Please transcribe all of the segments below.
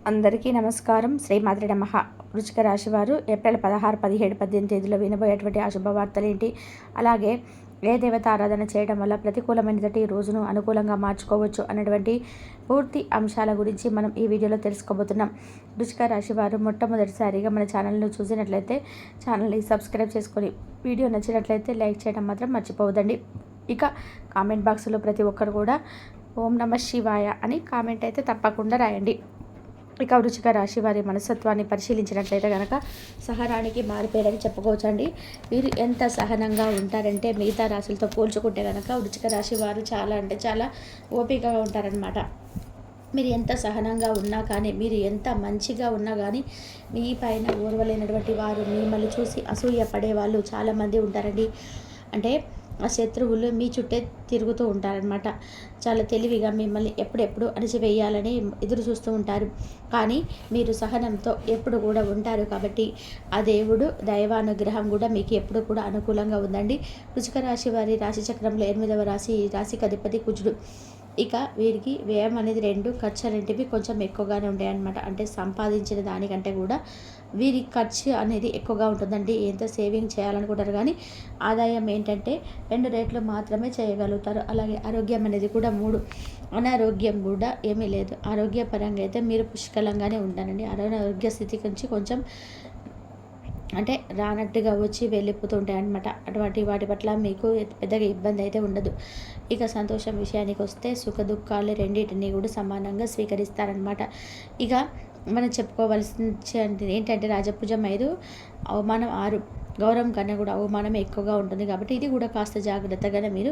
అందరికీ నమస్కారం. శ్రీమాత్రే నమః. వృశ్చిక రాశి వారు ఏప్రిల్ 16, 17, 18 తేదీలో వినబోయేటువంటి అశుభవార్తలు ఏంటి, అలాగే ఏ దేవత ఆరాధన చేయడం వల్ల ప్రతికూలమైనటువంటి రోజును అనుకూలంగా మార్చుకోవచ్చు అనేటువంటి పూర్తి అంశాల గురించి మనం ఈ వీడియోలో తెలుసుకోబోతున్నాం. వృశ్చిక రాశి వారు మొట్టమొదటిసారిగా మన ఛానల్ను చూసినట్లయితే ఛానల్ని సబ్స్క్రైబ్ చేసుకొని వీడియో నచ్చినట్లయితే లైక్ చేయడం మాత్రం మర్చిపోవద్దండి. ఇక కామెంట్ బాక్స్లో ప్రతి ఒక్కరు కూడా ఓం నమః శివాయ అని కామెంట్ అయితే తప్పకుండా రాయండి. ఇక వృశ్చిక రాశి వారి మనస్తత్వాన్ని పరిశీలించినట్లయితే కనుక సహనానికి మారిపోయారని చెప్పుకోవచ్చండి. వీరు ఎంత సహనంగా ఉంటారంటే మిగతా రాశులతో పోల్చుకుంటే కనుక వృశ్చిక రాశి వారు చాలా అంటే చాలా ఓపికగా ఉంటారనమాట. మీరు ఎంత సహనంగా ఉన్నా కానీ, మీరు ఎంత మంచిగా ఉన్నా కానీ మీ పైన ఓర్వలేనటువంటి వారు, మిమ్మల్ని చూసి అసూయ పడే వాళ్ళు చాలామంది ఉంటారండి. అంటే ఆ శత్రువులు మీ చుట్టే తిరుగుతూ ఉంటారనమాట. చాలా తెలివిగా మిమ్మల్ని ఎప్పుడెప్పుడు అణిచివేయాలని ఎదురు చూస్తూ ఉంటారు. కానీ మీరు సహనంతో ఎప్పుడు కూడా ఉంటారు కాబట్టి ఆ దేవుడు దైవానుగ్రహం కూడా మీకు ఎప్పుడు కూడా అనుకూలంగా ఉందండి. వృశ్చిక రాశి వారి రాశి చక్రంలో 8వ రాశి, రాశికి అధిపతి కుజుడు. ఇక వీరికి వ్యయం అనేది 2, ఖర్చు అనేటివి కొంచెం ఎక్కువగానే ఉంటాయన్నమాట. అంటే సంపాదించిన దానికంటే కూడా వీరి ఖర్చు అనేది ఎక్కువగా ఉంటుందండి. ఎంత సేవింగ్ చేయాలనుకుంటారు కానీ ఆదాయం ఏంటంటే 2 రేట్లు మాత్రమే చేయగలుగుతారు. అలాగే ఆరోగ్యం అనేది కూడా 3, అనారోగ్యం కూడా ఏమీ లేదు. ఆరోగ్యపరంగా అయితే మీరు పుష్కలంగానే ఉంటారండి. అనారోగ్య స్థితి నుంచి కొంచెం అంటే రానట్టుగా వచ్చి వెళ్ళిపోతుంటాయి అనమాట. అటువంటి వాటి పట్ల మీకు పెద్దగా ఇబ్బంది అయితే ఉండదు. ఇక సంతోషం విషయానికి వస్తే సుఖ దుఃఖాలు రెండింటినీ కూడా సమానంగా స్వీకరిస్తారనమాట. ఇక మనం చెప్పుకోవాల్సింది ఏంటంటే రాజపూజం 5, అవమానం 6, గౌరవం కన్నా కూడా అవమానం ఎక్కువగా ఉంటుంది కాబట్టి ఇది కూడా కాస్త జాగ్రత్తగానే మీరు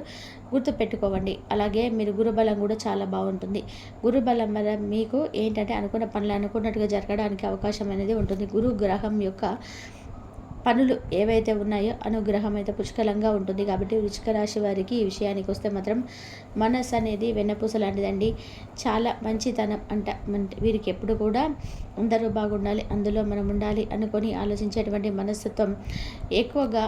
గుర్తుపెట్టుకోవండి. అలాగే మీరు గురుబలం కూడా చాలా బాగుంటుంది. గురుబలం వల్ల మీకు ఏంటంటే అనుకున్న పనులు అనుకున్నట్టుగా జరగడానికి అవకాశం అనేది ఉంటుంది. గురు గ్రహం యొక్క పనులు ఏవైతే ఉన్నాయో అనుగ్రహం అయితే పుష్కలంగా ఉంటుంది. కాబట్టి వృశ్చిక రాశి వారికి ఈ విషయానికి వస్తే మాత్రం మనసు అనేది వెన్నపూస లాంటిదండి. చాలా మంచితనం వీరికి ఎప్పుడు కూడా అందరూ బాగుండాలి, అందులో మనం ఉండాలి అనుకొని ఆలోచించేటువంటి మనస్తత్వం ఎక్కువగా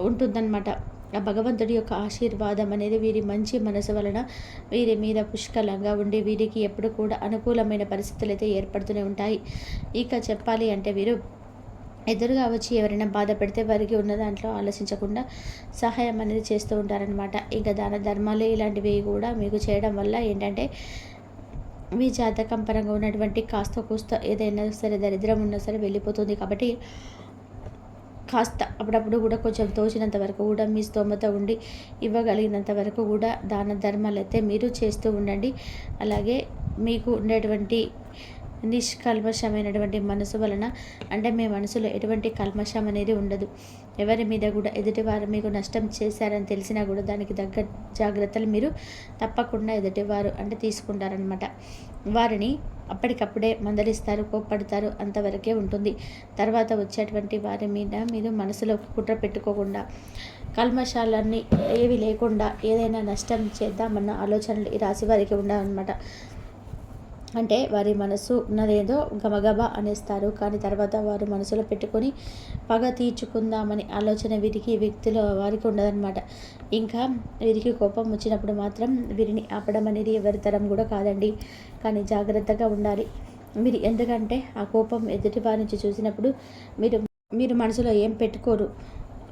ఉంటుందన్నమాట. ఆ భగవంతుడి యొక్క ఆశీర్వాదం అనేది వీరి మంచి మనసు వలన వీరి మీద పుష్కలంగా ఉండి వీరికి ఎప్పుడు కూడా అనుకూలమైన పరిస్థితులు అయితే ఏర్పడుతూనే ఉంటాయి. ఇక చెప్పాలి అంటే వీరు ఎదురుగా వచ్చి ఎవరైనా బాధ పెడితే వారికి ఉన్న దాంట్లో ఆలోచించకుండా సహాయం అనేది చేస్తూ ఉంటారనమాట. ఇంకా దాన ధర్మాలు ఇలాంటివి కూడా మీకు చేయడం వల్ల ఏంటంటే మీ జాతకం పరంగా ఉన్నటువంటి కాస్త కూస్త ఏదైనా సరే దరిద్రం ఉన్నా సరే వెళ్ళిపోతుంది. కాబట్టి కాస్త అప్పుడప్పుడు కూడా కొంచెం తోచినంత వరకు కూడా మీ స్తోమత ఉండి ఇవ్వగలిగినంత వరకు కూడా దాన ధర్మాలు అయితే మీరు చేస్తూ ఉండండి. అలాగే మీకు ఉండేటువంటి నిష్కల్మషమైనటువంటి మనసు వలన అంటే మీ మనసులో ఎటువంటి కల్మషం అనేది ఉండదు. ఎవరి మీద కూడా ఎదుటివారు మీకు నష్టం చేశారని తెలిసినా కూడా దానికి తగ్గ జాగ్రత్తలు మీరు తప్పకుండా ఎదుటివారు అంటే తీసుకుంటారనమాట. వారిని అప్పటికప్పుడే మందలిస్తారు, కోప్పడతారు, అంతవరకే ఉంటుంది. తర్వాత వచ్చేటువంటి వారి మీద మీరు మనసులో కుట్ర పెట్టుకోకుండా కల్మషాలన్నీ ఏవి లేకుండా ఏదైనా నష్టం చేద్దామన్న ఆలోచనలు ఈ రాశి వారికి ఉండాలన్నమాట. అంటే వారి మనసు ఉన్నదేదో గబగబా అనేస్తారు, కానీ తర్వాత వారు మనసులో పెట్టుకొని పగ తీర్చుకుందామని ఆలోచన వీరికి వ్యక్తిలో వారికి ఉండదన్నమాట. ఇంకా వీరికి కోపం వచ్చినప్పుడు మాత్రం వీరిని ఆపడం అనేది ఎవరి తరం కూడా కాదండి. కానీ జాగ్రత్తగా ఉండాలి మీరు. ఎందుకంటే ఆ కోపం ఎదుటి వారి నుంచి చూసినప్పుడు మీరు మనసులో ఏం పెట్టుకోరు.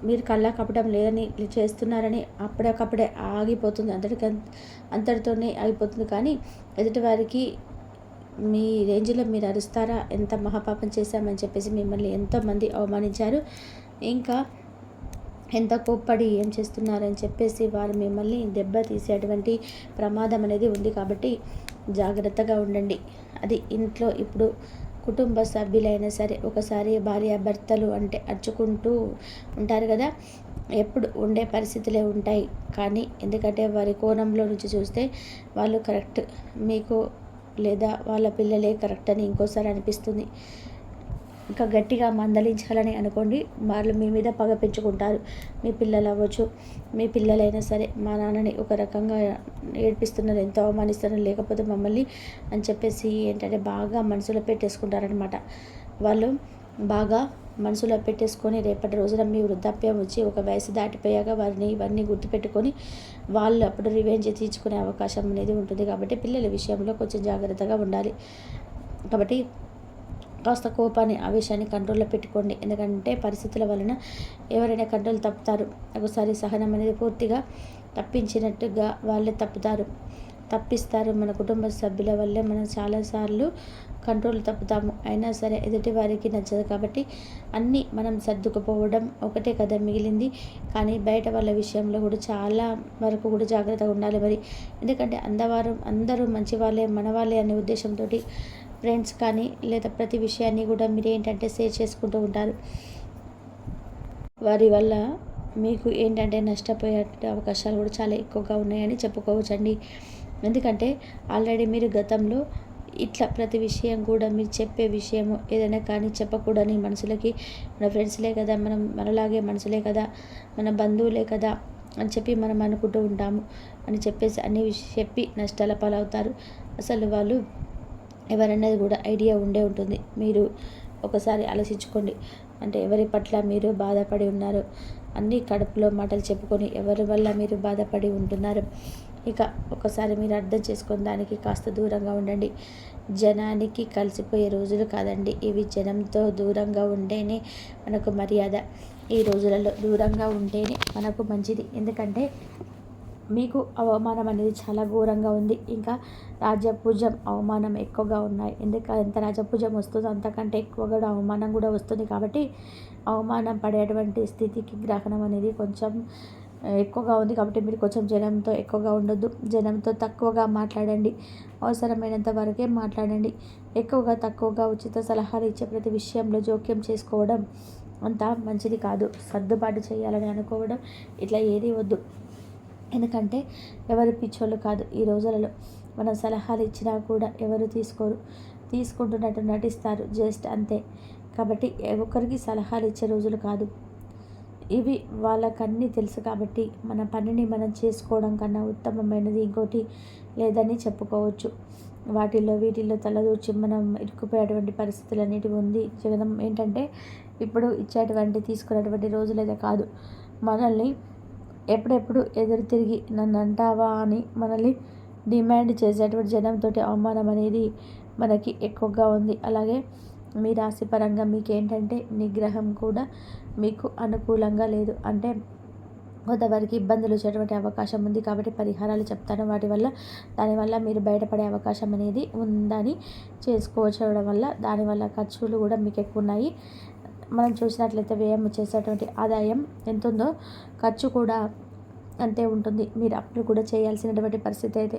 మీరు కళ్ళ కపటం లేదని చేస్తున్నారని అప్పటికప్పుడే ఆగిపోతుంది, అంతటితోనే ఆగిపోతుంది. కానీ ఎదుటివారికి మీ రేంజ్లో మీరు అరుస్తారా, ఎంత మహాపాపం చేశామని చెప్పేసి మిమ్మల్ని ఎంతోమంది అవమానించారు, ఇంకా ఎంత కోప్పడి ఏం చేస్తున్నారని చెప్పేసి వారు మిమ్మల్ని దెబ్బ తీసేటువంటి ప్రమాదం అనేది ఉంది. కాబట్టి జాగ్రత్తగా ఉండండి. అది ఇంట్లో ఇప్పుడు కుటుంబ సభ్యులైనా సరే ఒకసారి భార్యాభర్తలు అంటే అరుచుకుంటూ ఉంటారు కదా, ఎప్పుడు ఉండే పరిస్థితులే ఉంటాయి. కానీ ఎందుకంటే వారి కోణంలో నుంచి చూస్తే వాళ్ళు కరెక్ట్, మీకు లేదా వాళ్ళ పిల్లలే కరెక్ట్ అని ఇంకోసారి అనిపిస్తుంది. ఇంకా గట్టిగా మందలించాలని అనుకోండి, వాళ్ళు మీ మీద పగ పెంచుకుంటారు. మీ పిల్లలు అవ్వచ్చు, మీ పిల్లలైనా సరే మా నాన్నని ఒక రకంగా ఏడిపిస్తున్నారు, ఎంతో అవమానిస్తున్నారు, లేకపోతే మమ్మల్ని అని చెప్పేసి ఏంటంటే బాగా మనసులో పెట్టేసుకుంటారనమాట. వాళ్ళు బాగా మనసులో పెట్టేసుకొని రేపటి రోజున మీ వృద్ధాప్యం వచ్చి ఒక వయసు దాటిపోయాక వారిని ఇవన్నీ గుర్తుపెట్టుకొని వాళ్ళు అప్పుడు రివెంజ్ తీర్చుకునే అవకాశం అనేది ఉంటుంది. కాబట్టి పిల్లల విషయంలో కొంచెం జాగ్రత్తగా ఉండాలి. కాబట్టి కాస్త కోపాన్ని, ఆవేశాన్ని కంట్రోల్‌లో పెట్టుకోండి. ఎందుకంటే పరిస్థితుల వలన ఎవరైనా కంట్రోల్ తప్పుతారు. ఒకసారి సహనం అనేది పూర్తిగా తప్పించినట్టుగా వాళ్ళే తప్పిస్తారు. మన కుటుంబ సభ్యుల వల్లే మనం చాలాసార్లు కంట్రోల్ తప్పుతాము. అయినా సరే ఎదుటి వారికి నచ్చదు కాబట్టి అన్నీ మనం సర్దుకుపోవడం ఒకటే కదా మిగిలింది. కానీ బయట వాళ్ళ విషయంలో కూడా చాలా వరకు కూడా జాగ్రత్తగా ఉండాలి మరి. ఎందుకంటే అందరూ మంచి వాళ్ళే, మన వాళ్ళే అనే ఉద్దేశంతోటి ఫ్రెండ్స్ కానీ లేదా ప్రతి విషయాన్ని కూడా మీరు ఏంటంటే షేర్ చేసుకుంటూ ఉంటారు. వారి వల్ల మీకు ఏంటంటే నష్టపోయే అవకాశాలు కూడా చాలా ఎక్కువగా ఉన్నాయని చెప్పుకోవచ్చండి. ఎందుకంటే ఆల్రెడీ మీరు గతంలో ఇట్లా ప్రతి విషయం కూడా మీరు చెప్పే విషయము ఏదైనా కానీ చెప్పకూడని మనుషులకి మన ఫ్రెండ్స్లే కదా, మనలాగే మనుషులే కదా, మన బంధువులే కదా అని చెప్పి మనం అనుకుంటూ ఉంటాము అని చెప్పేసి అన్ని చెప్పి నష్టాల పాలవుతారు. అసలు వాళ్ళు ఎవరన్నది కూడా ఐడియా ఉండే ఉంటుంది. మీరు ఒకసారి ఆలోచించుకోండి. అంటే ఎవరి పట్ల మీరు బాధపడి ఉన్నారు, అన్నీ కడుపులో మాటలు చెప్పుకొని ఎవరి వల్ల మీరు బాధపడి ఉంటున్నారు. ఇక ఒకసారి మీరు అర్థం చేసుకొని దానికి కాస్త దూరంగా ఉండండి. జనానికి కలిసిపోయే రోజులు కాదండి ఇవి. జనంతో దూరంగా ఉంటేనే మనకు మర్యాద. ఈ రోజులలో దూరంగా ఉంటేనే మనకు మంచిది. ఎందుకంటే మీకు అవమానం అనేది చాలా ఘోరంగా ఉంది. ఇంకా రాజపూజ్యం, అవమానం ఎక్కువగా ఉన్నాయి. ఎంత రాజపూజ్యం వస్తుందో అంతకంటే ఎక్కువ కూడా అవమానం కూడా వస్తుంది. కాబట్టి అవమానం పడేటువంటి స్థితికి గ్రహణం అనేది కొంచెం ఎక్కువగా ఉంది. కాబట్టి మీరు కొంచెం జనంతో ఎక్కువగా ఉండొద్దు. జనంతో తక్కువగా మాట్లాడండి. అవసరమైనంత వరకే మాట్లాడండి. తక్కువగా ఉచిత సలహాలు ఇచ్చే ప్రతి విషయంలో జోక్యం చేసుకోవడం అంత మంచిది కాదు. సర్దుబాటు చేయాలని అనుకోవడం ఇట్లా ఏది వద్దు. ఎందుకంటే ఎవరు పిచ్చోళ్ళు కాదు. ఈ రోజులలో మనం సలహాలు ఇచ్చినా కూడా ఎవరు తీసుకుంటున్నట్టు నటిస్తారు జస్ట్ అంతే. కాబట్టి ఒకరికి సలహాలు ఇచ్చే రోజులు కాదు ఇవి. వాళ్ళకన్నీ తెలుసు కాబట్టి మన పనిని మనం చేసుకోవడం కన్నా ఉత్తమమైనది ఇంకోటి లేదని చెప్పుకోవచ్చు. వీటిల్లో తలదూర్చి మనం ఇరుక్కుపోయేటువంటి పరిస్థితులు అనేటివి ఉంది. జగనం ఏంటంటే ఇప్పుడు తీసుకునేటువంటి రోజులైతే కాదు. మనల్ని ఎప్పుడెప్పుడు ఎదురు తిరిగి నన్ను అంటావా అని మనల్ని డిమాండ్ చేసేటువంటి జనంతో అవమానం అనేది మనకి ఎక్కువగా ఉంది. అలాగే మీ రాశి పరంగా మీకేంటంటే నిగ్రహం కూడా మీకు అనుకూలంగా లేదు. అంటే కొంతవరకు ఇబ్బందులు వచ్చేటువంటి అవకాశం ఉంది. కాబట్టి పరిహారాలు చెప్తాను. దానివల్ల మీరు బయటపడే అవకాశం అనేది ఉందని చేసుకోవడం వల్ల దానివల్ల ఖర్చులు కూడా మీకు ఎక్కువ ఉన్నాయి. మనం చూసినట్లయితే వ్యయం చేసేటువంటి ఆదాయం ఎంత ఉందో ఖర్చు కూడా అంతే ఉంటుంది. మీరు అప్పులు కూడా చేయాల్సినటువంటి పరిస్థితి అయితే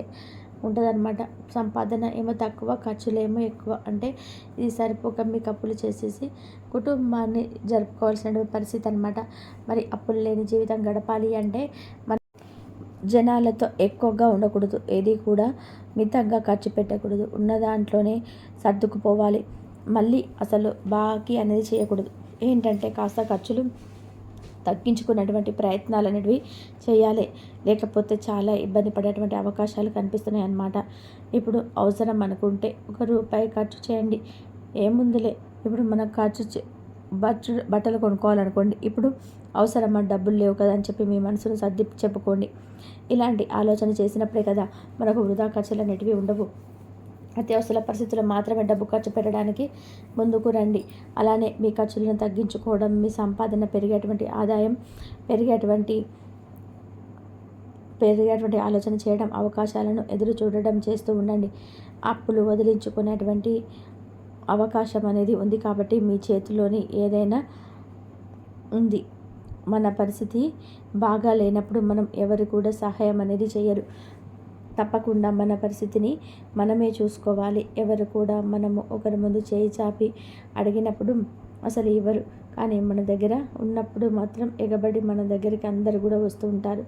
ఉంటుందన్నమాట. సంపాదన ఏమో తక్కువ, ఖర్చులేమో ఎక్కువ. అంటే ఇది సరిపోక మీకు అప్పులు చేసేసి కుటుంబాన్ని జరుపుకోవాల్సినటువంటి పరిస్థితి అనమాట. మరి అప్పులు లేని జీవితం గడపాలి అంటే మన జనాలతో ఎక్కువగా ఉండకూడదు. ఏది కూడా మితంగా ఖర్చు పెట్టకూడదు. ఉన్న దాంట్లోనే సర్దుకుపోవాలి. మళ్ళీ అసలు బాకీ అనేది చేయకూడదు. ఏంటంటే కాస్త ఖర్చులు తగ్గించుకున్నటువంటి ప్రయత్నాలు అనేవి చేయాలి. లేకపోతే చాలా ఇబ్బంది పడేటువంటి అవకాశాలు కనిపిస్తున్నాయి అన్నమాట. ఇప్పుడు అవసరం అనుకుంటే ₹1 ఖర్చు చేయండి. ఏముందిలే, ఇప్పుడు మనం బట్టలు కొనుక్కోవాలనుకోండి, ఇప్పుడు అవసరమా, డబ్బులు లేవు కదా అని చెప్పి మీ మనసును సర్ది చెప్పుకోండి. ఇలాంటి ఆలోచన చేసినప్పుడే కదా మనకు వృధా ఖర్చులు అనేటివి ఉండవు. అత్యవసర పరిస్థితుల్లో మాత్రమే డబ్బు ఖర్చు పెట్టడానికి ముందుకు రండి. అలానే మీ ఖర్చులను తగ్గించుకోవడం, మీ సంపాదన ఆదాయం పెరిగేటువంటి ఆలోచన చేయడం, అవకాశాలను ఎదురు చూడడం చేస్తూ ఉండండి. అప్పులు వదిలించుకునేటువంటి అవకాశం అనేది ఉంది. కాబట్టి మీ చేతిలోని ఏదైనా ఉంది. మన పరిస్థితి బాగా లేనప్పుడు మనం ఎవరు కూడా సహాయం అనేది చేయరు. తప్పకుండా మన పరిస్థితిని మనమే చూసుకోవాలి. ఎవరు కూడా మనము ఒకరి ముందు చేయి చాపి అడిగినప్పుడు అసలు ఇవ్వరు. కానీ మన దగ్గర ఉన్నప్పుడు మాత్రం ఎగబడి మన దగ్గరికి అందరు కూడా వస్తూ ఉంటారు.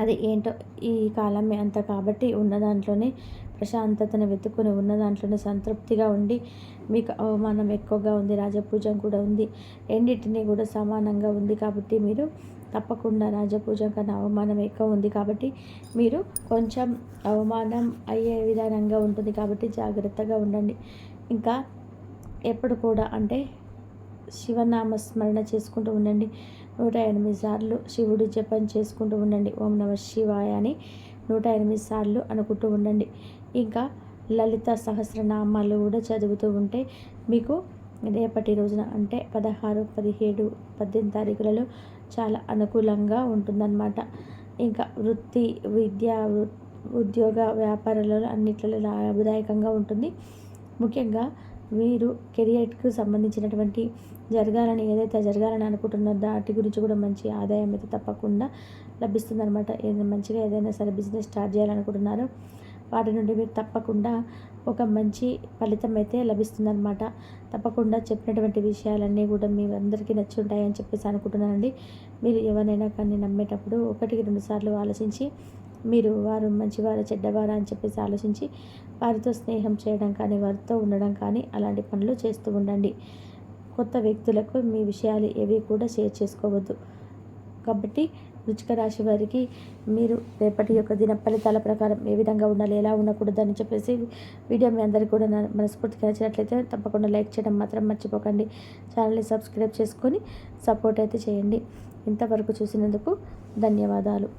అది ఏంటో ఈ కాలమే అంత. కాబట్టి ఉన్న దాంట్లోనే ప్రశాంతతను వెతుక్కుని ఉన్న దాంట్లోనే సంతృప్తిగా ఉండి, మీకు అవమానం ఎక్కువగా ఉంది, రాజపూజం కూడా ఉంది, రెండింటినీ కూడా సమానంగా ఉంది. కాబట్టి మీరు తప్పకుండా రాజపూజం కన్నా అవమానం ఎక్కువ ఉంది. కాబట్టి మీరు కొంచెం అవమానం అయ్యే విధానంగా ఉంటుంది. కాబట్టి జాగ్రత్తగా ఉండండి. ఇంకా ఎప్పుడు కూడా అంటే శివనామ స్మరణ చేసుకుంటూ ఉండండి. 108 సార్లు శివుడి జపం చేసుకుంటూ ఉండండి. ఓం నమ శివాయ అని 108 సార్లు అనుకుంటూ ఉండండి. ఇంకా లలిత సహస్రనామాలు కూడా చదువుతూ ఉంటే మీకు రేపటి రోజున అంటే 16, 17, 18 తారీఖులలో చాలా అనుకూలంగా ఉంటుందన్నమాట. ఇంకా వృత్తి, విద్య, ఉద్యోగ, వ్యాపారాలలో అన్నిట్లలో లాభదాయకంగా ఉంటుంది. ముఖ్యంగా మీరు కెరియర్కు సంబంధించినటువంటి ఏదైతే జరగాలని అనుకుంటున్నారో వాటి గురించి కూడా మంచి ఆదాయం అయితే తప్పకుండా లభిస్తుందన్నమాట. మంచిగా ఏదైనా సరే బిజినెస్ స్టార్ట్ చేయాలనుకుంటున్నారో వాటి నుండి మీరు తప్పకుండా ఒక మంచి ఫలితం అయితే లభిస్తుందన్నమాట. తప్పకుండా చెప్పినటువంటి విషయాలన్నీ కూడా మీ అందరికీ నచ్చి ఉంటాయని చెప్పేసి అనుకుంటున్నానండి. మీరు ఎవరినైనా కానీ నమ్మేటప్పుడు 1-2 సార్లు ఆలోచించి మీరు వారు మంచివారా చెడ్డవారా అని చెప్పేసి ఆలోచించి వారితో స్నేహం చేయడం కానీ వారితో ఉండడం కానీ అలాంటి పనులు చేస్తూ ఉండండి. కొత్త వ్యక్తులకు మీ విషయాలు ఏవి కూడా షేర్ చేసుకోవద్దు. కాబట్టి వృశ్చిక రాశి వారికి మీరు రేపటి యొక్క దిన ఫలితాల ప్రకారం ఏ విధంగా ఉండాలి, ఎలా ఉండకూడదు అని చెప్పేసి వీడియో మీ అందరికీ కూడా మనస్ఫూర్తిగా నచ్చినట్లయితే తప్పకుండా లైక్ చేయడం మాత్రం మర్చిపోకండి. ఛానల్ని సబ్స్క్రైబ్ చేసుకొని సపోర్ట్ అయితే చేయండి. ఇంతవరకు చూసినందుకు ధన్యవాదాలు.